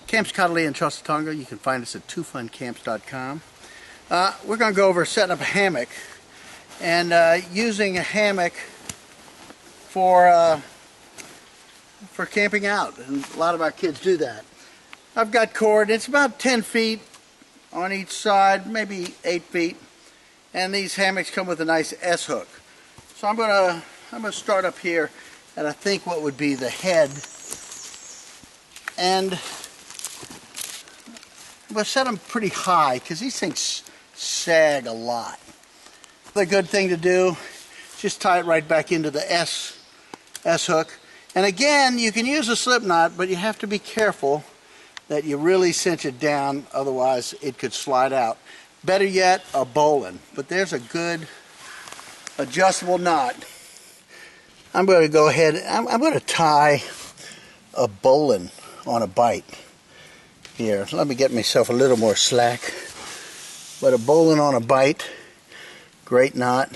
Camps Cottolea in Chaucetonga. You can find us at TwoFunCamps.com. We're going to go over setting up a hammock and using a hammock for camping out. And a lot of our kids do that. I've got cord. It's about 10 feet on each side, maybe 8 feet. And these hammocks come with a nice S-hook. So I'm gonna start up here at I think what would be the head, and I'm gonna set them pretty high because these things sag a lot. The good thing to do, just tie it right back into the S hook. And again, you can use a slip knot, but you have to be careful that you really cinch it down, otherwise it could slide out. Better yet, a bowline. But there's a good adjustable knot. I'm going to go ahead, I'm going to tie a bowline on a bite. Here, let me get myself a little more slack. But a bowline on a bite, great knot.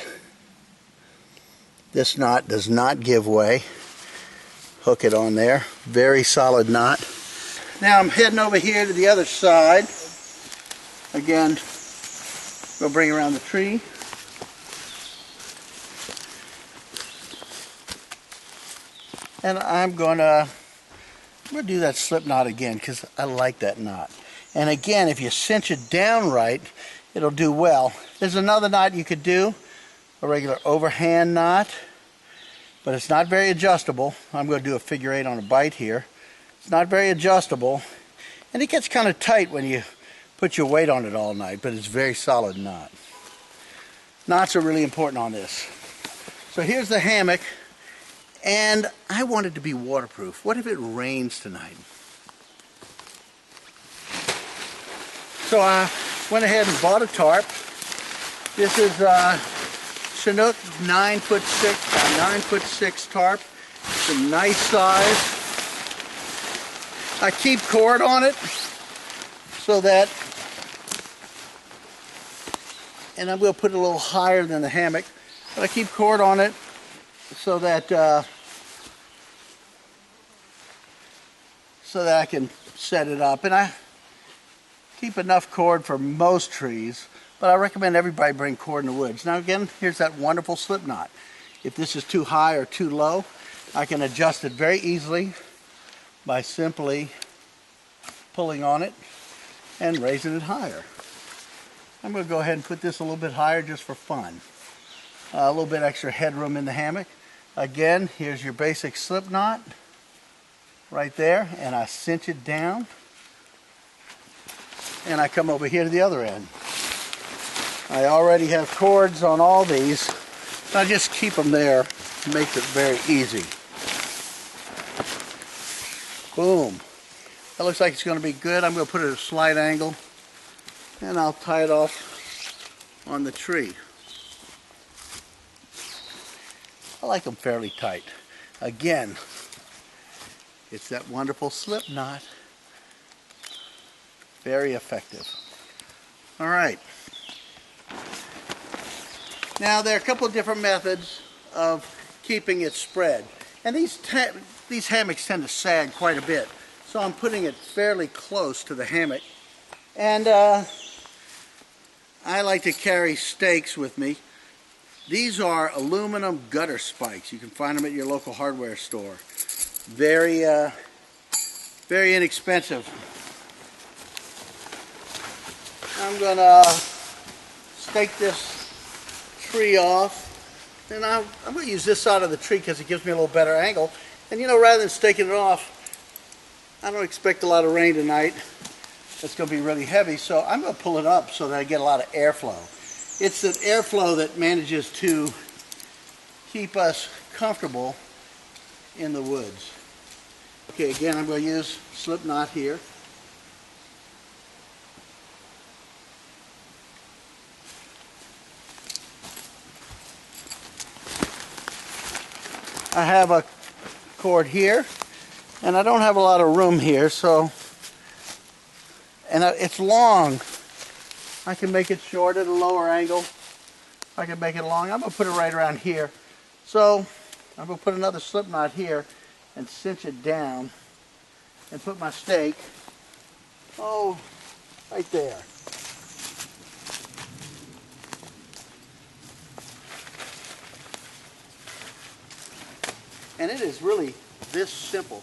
This knot does not give way. Hook it on there, very solid knot. Now I'm heading over here to the other side. Again, we'll bring around the tree. And I'm going to do that slip knot again because I like that knot. And again, if you cinch it down right, it'll do well. There's another knot you could do, a regular overhand knot, but it's not very adjustable. I'm going to do a figure 8 on a bite here. It's not very adjustable, and it gets kind of tight when you put your weight on it all night, but it's a very solid knot. Knots are really important on this. So here's the hammock, and I want it to be waterproof. What if it rains tonight? So I went ahead and bought a tarp. This is Chinook 9'6" by 9'6" tarp. It's a nice size. I keep cord on it so that, and I'm going to put it a little higher than the hammock, but I keep cord on it so that I can set it up. And I keep enough cord for most trees, but I recommend everybody bring cord in the woods. Now again, here's that wonderful slip knot. If this is too high or too low, I can adjust it very easily by simply pulling on it and raising it higher. I'm going to go ahead and put this a little bit higher just for fun. A little bit extra headroom in the hammock. Again, here's your basic slip knot right there, and I cinch it down, and I come over here to the other end. I already have cords on all these. I just keep them there. It makes it very easy. Boom. That looks like it's going to be good. I'm going to put it at a slight angle, and I'll tie it off on the tree. I like them fairly tight. Again, it's that wonderful slip knot. Very effective. All right. Now there are a couple of different methods of keeping it spread. And these hammocks tend to sag quite a bit. So I'm putting it fairly close to the hammock. And I like to carry stakes with me. These are aluminum gutter spikes. You can find them at your local hardware store. Very, very inexpensive. I'm going to stake this tree off. And I'm going to use this side of the tree because it gives me a little better angle. And you know, rather than staking it off, I don't expect a lot of rain tonight. It's going to be really heavy, so I'm going to pull it up so that I get a lot of airflow. It's that airflow that manages to keep us comfortable in the woods. Okay, again, I'm going to use slip knot here. I have a cord here, and I don't have a lot of room here, so, and it's long. I can make it short at a lower angle. I can make it long. I'm going to put it right around here. So I'm going to put another slip knot here and cinch it down and put my stake Oh, right there. And it is really this simple.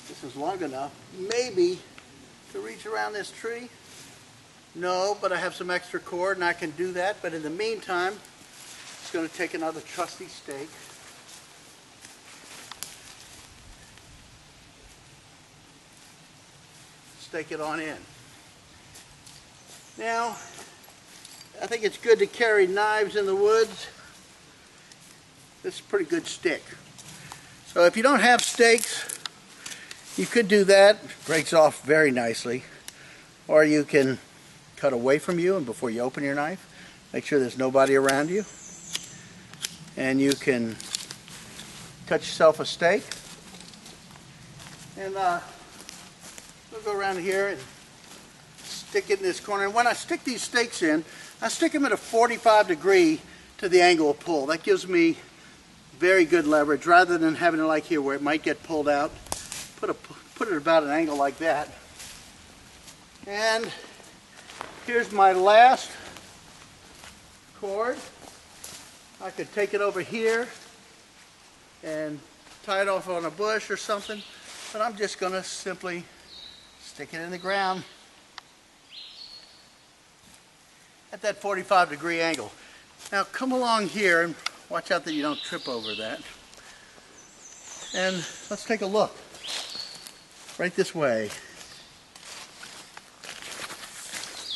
This is long enough, maybe, to reach around this tree. No, but I have some extra cord and I can do that. But in the meantime, it's going to take another trusty stake. Stake it on in. Now, I think it's good to carry knives in the woods. This is a pretty good stick. So if you don't have stakes, you could do that. It breaks off very nicely. Or you can cut away from you, and before you open your knife, make sure there's nobody around you. And you can cut yourself a stake. And we'll go around here and stick it in this corner. And when I stick these stakes in, I stick them at a 45 degree to the angle of pull. That gives me very good leverage rather than having it like here where it might get pulled out. Put it about an angle like that. And here's my last cord. I could take it over here and tie it off on a bush or something, but I'm just going to simply stick it in the ground at that 45 degree angle. Now come along here and watch out that you don't trip over that. And let's take a look. Right this way.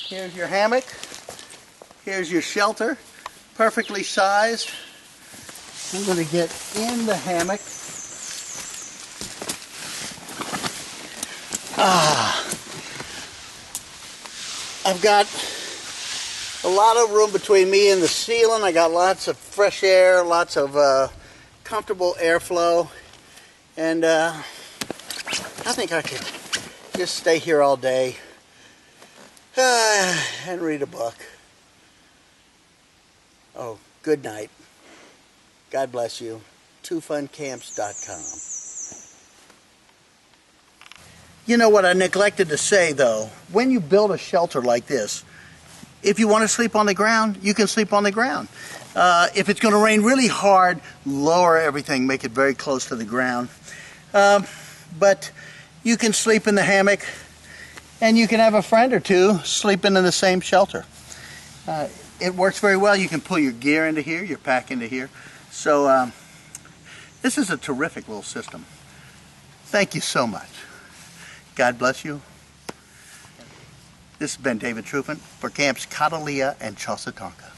Here's your hammock. Here's your shelter. Perfectly sized. I'm going to get in the hammock. I've got a lot of room between me and the ceiling. I got lots of fresh air, lots of comfortable airflow, and I think I could just stay here all day and read a book. Oh, good night. God bless you. TruFantCamps.com. You know what I neglected to say though, when you build a shelter like this, if you want to sleep on the ground, you can sleep on the ground. If it's going to rain really hard, lower everything, make it very close to the ground. But you can sleep in the hammock, and you can have a friend or two sleeping in the same shelter. It works very well. You can pull your gear into here, your pack into here. So this is a terrific little system. Thank you so much. God bless you. This has been David Trufant for Camps Catalina and Chausatonka.